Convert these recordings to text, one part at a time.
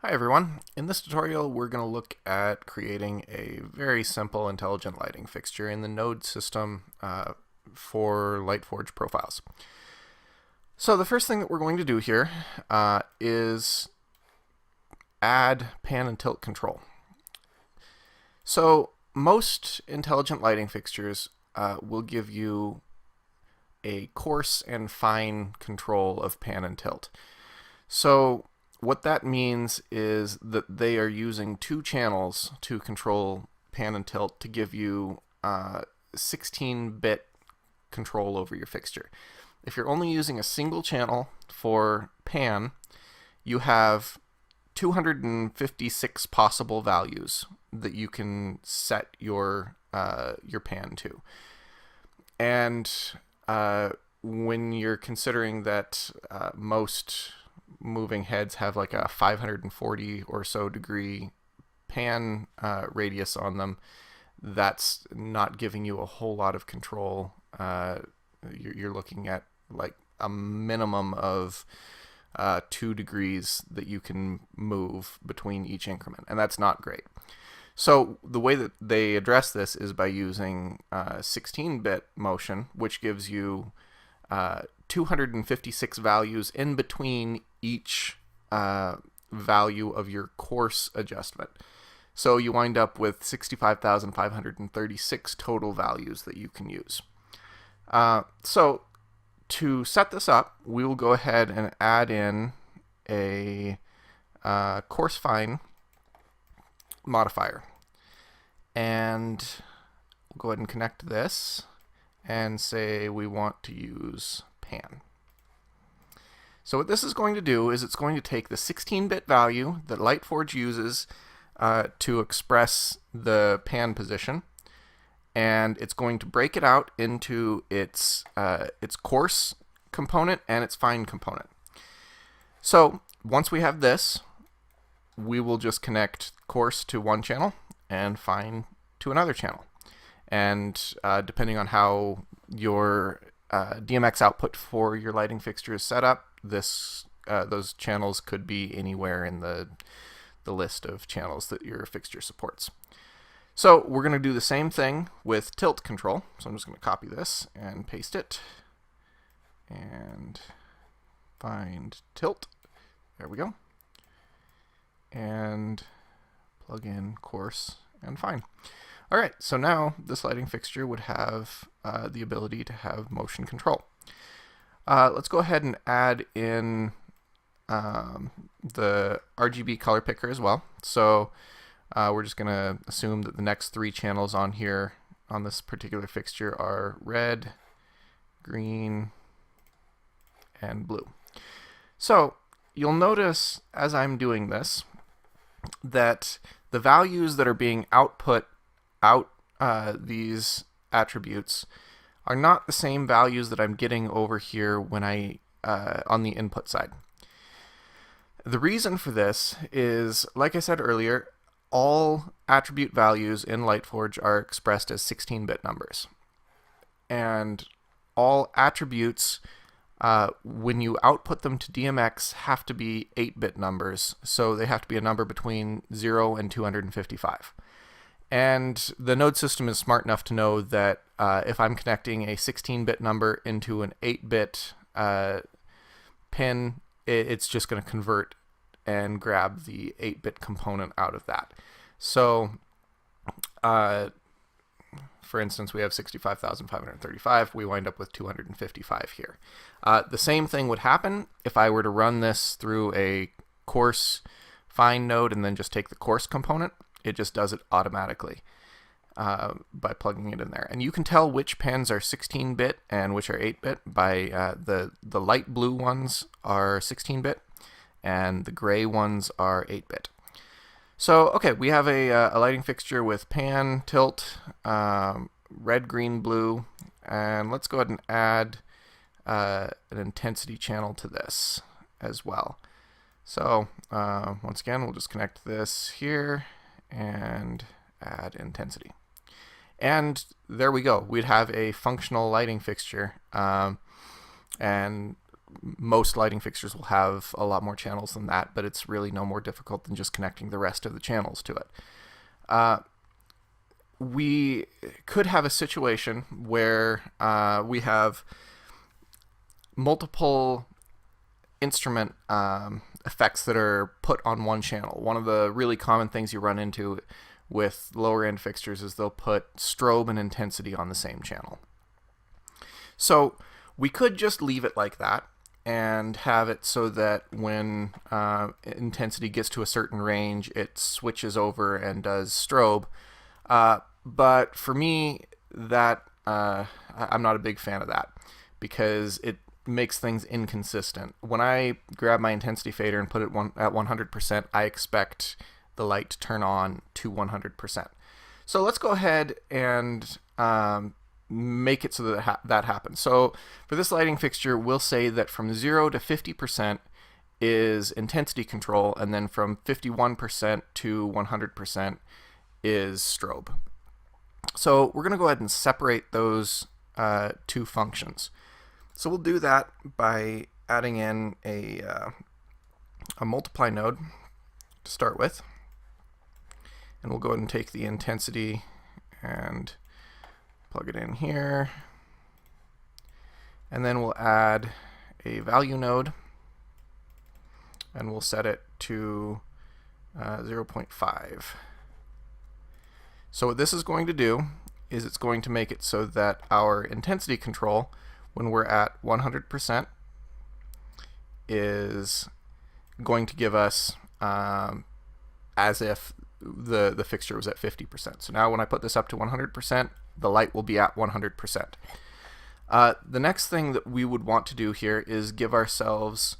Hi everyone. In this tutorial we're going to look at creating a very simple intelligent lighting fixture in the node system for Lightforge profiles. So the first thing that we're going to do here is add pan and tilt control. So most intelligent lighting fixtures will give you a coarse and fine control of pan and tilt. So what that means is that they are using two channels to control pan and tilt to give you 16-bit control over your fixture. If you're only using a single channel for pan, you have 256 possible values that you can set your pan to. And when you're considering that most moving heads have like a 540 or so degree pan radius on them, that's not giving you a whole lot of control. You're looking at like a minimum of 2 degrees that you can move between each increment, and that's not great. So the way that they address this is by using 16-bit motion, which gives you 256 values in between each value of your coarse adjustment. So you wind up with 65,536 total values that you can use. So to set this up, we will go ahead and add in a coarse fine modifier. And we'll go ahead and connect this and say we want to use pan. So what this is going to do is it's going to take the 16-bit value that Lightforge uses to express the pan position, and it's going to break it out into its coarse component and its fine component. So once we have this, we will just connect coarse to one channel and fine to another channel. And depending on how your DMX output for your lighting fixture is set up, those channels could be anywhere in the list of channels that your fixture supports. So we're going to do the same thing with tilt control. So I'm just going to copy this and paste it and find tilt. There we go. And plug in coarse and fine. All right, so now this lighting fixture would have the ability to have motion control. Let's go ahead and add in the RGB color picker as well. So we're just going to assume that the next 3 channels on here on this particular fixture are red, green, and blue. So you'll notice as I'm doing this that the values that are being output out these attributes are not the same values that I'm getting over here when I on the input side. The reason for this is, like I said earlier, all attribute values in Lightforge are expressed as 16-bit numbers. And all attributes, when you output them to DMX, have to be 8-bit numbers. So they have to be a number between 0 and 255. And the node system is smart enough to know that if I'm connecting a 16-bit number into an 8-bit pin, it's just going to convert and grab the 8-bit component out of that. So, for instance, we have 65,535. We wind up with 255 here. The same thing would happen if I were to run this through a coarse fine node and then just take the coarse component. It just does it automatically by plugging it in there. And you can tell which pens are 16-bit and which are 8-bit by the light blue ones are 16-bit and the gray ones are 8-bit. So, okay, we have a lighting fixture with pan, tilt, red, green, blue, and let's go ahead and add an intensity channel to this as well. So, once again, we'll just connect this here and add intensity. And there we go. We'd have a functional lighting fixture. And most lighting fixtures will have a lot more channels than that, but it's really no more difficult than just connecting the rest of the channels to it. We could have a situation where we have multiple instrument effects that are put on one channel. One of the really common things you run into with lower end fixtures is they'll put strobe and intensity on the same channel. So we could just leave it like that and have it so that when intensity gets to a certain range, it switches over and does strobe. But for me, that I'm not a big fan of that, because it makes things inconsistent. When I grab my intensity fader and put it at 100%, I expect the light to turn on to 100%. So let's go ahead and make it so that that happens. So for this lighting fixture, we'll say that from 0 to 50% is intensity control, and then from 51% to 100% is strobe. So we're going to go ahead and separate those two functions. So we'll do that by adding in a multiply node to start with. And we'll go ahead and take the intensity and plug it in here. And then we'll add a value node, and we'll set it to 0.5. So what this is going to do is it's going to make it so that our intensity control, when we're at 100%, is going to give us as if the fixture was at 50%. So now when I put this up to 100%, the light will be at 100%. The next thing that we would want to do here is give ourselves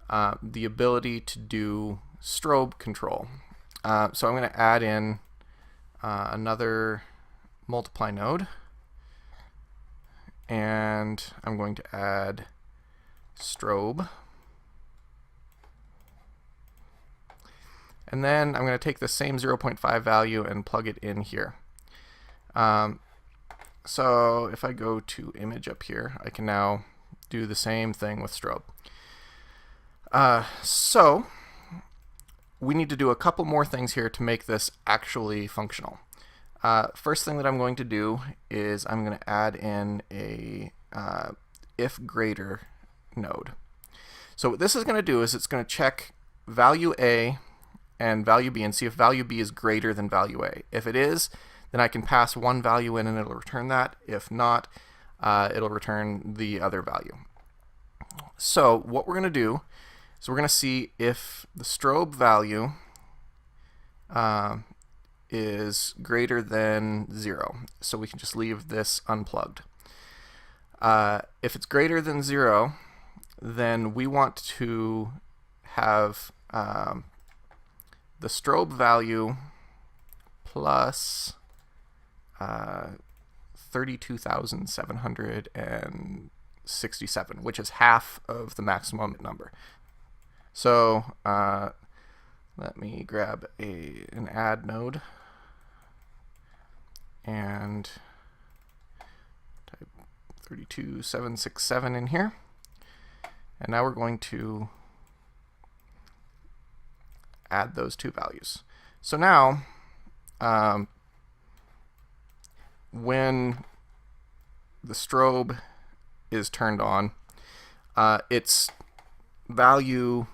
the ability to do strobe control. So I'm going to add in another multiply node, and I'm going to add strobe. And then I'm going to take the same 0.5 value and plug it in here. So if I go to image up here, I can now do the same thing with strobe. So we need to do a couple more things here to make this actually functional. First thing that I'm going to do is I'm going to add in a if greater node. So what this is going to do is it's going to check value A and value B and see if value B is greater than value A. If it is, then I can pass one value in and it'll return that. If not, it'll return the other value. So what we're going to do is we're going to see if the strobe value is greater than 0. So we can just leave this unplugged. If it's greater than 0, then we want to have the strobe value plus 32,767, which is half of the maximum number. So let me grab an add node and type 32,767 in here. And now we're going to add those two values. So now, when the strobe is turned on, its value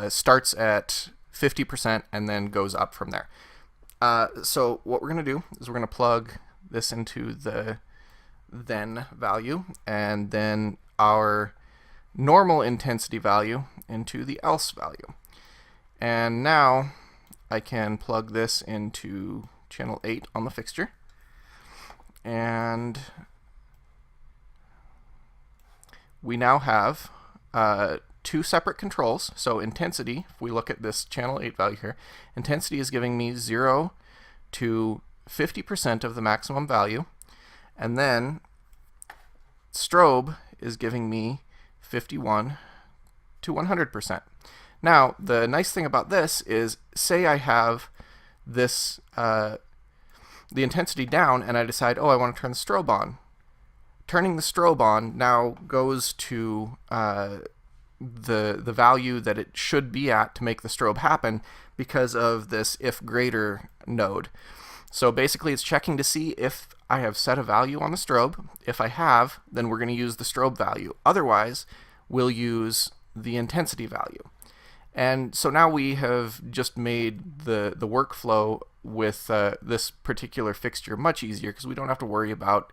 starts at 50% and then goes up from there. So what we're going to do is we're going to plug this into the then value, and then our normal intensity value into the else value. And now I can plug this into channel 8 on the fixture, and we now have two separate controls. So intensity, if we look at this channel 8 value here, intensity is giving me 0 to 50% of the maximum value, and then strobe is giving me 51 to 100%. Now, the nice thing about this is, say I have this the intensity down, and I decide, oh, I want to turn the strobe on. turning the strobe on now goes to the value that it should be at to make the strobe happen because of this if greater node. So basically it's checking to see if I have set a value on the strobe. If I have, then we're going to use the strobe value. Otherwise, we'll use the intensity value. And so now we have just made the workflow with this particular fixture much easier because we don't have to worry about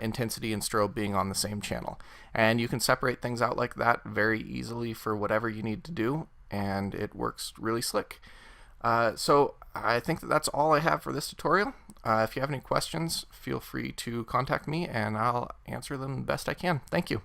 intensity and strobe being on the same channel. And you can separate things out like that very easily for whatever you need to do, and it works really slick. So I think that's all I have for this tutorial. If you have any questions, feel free to contact me and I'll answer them best I can. Thank you.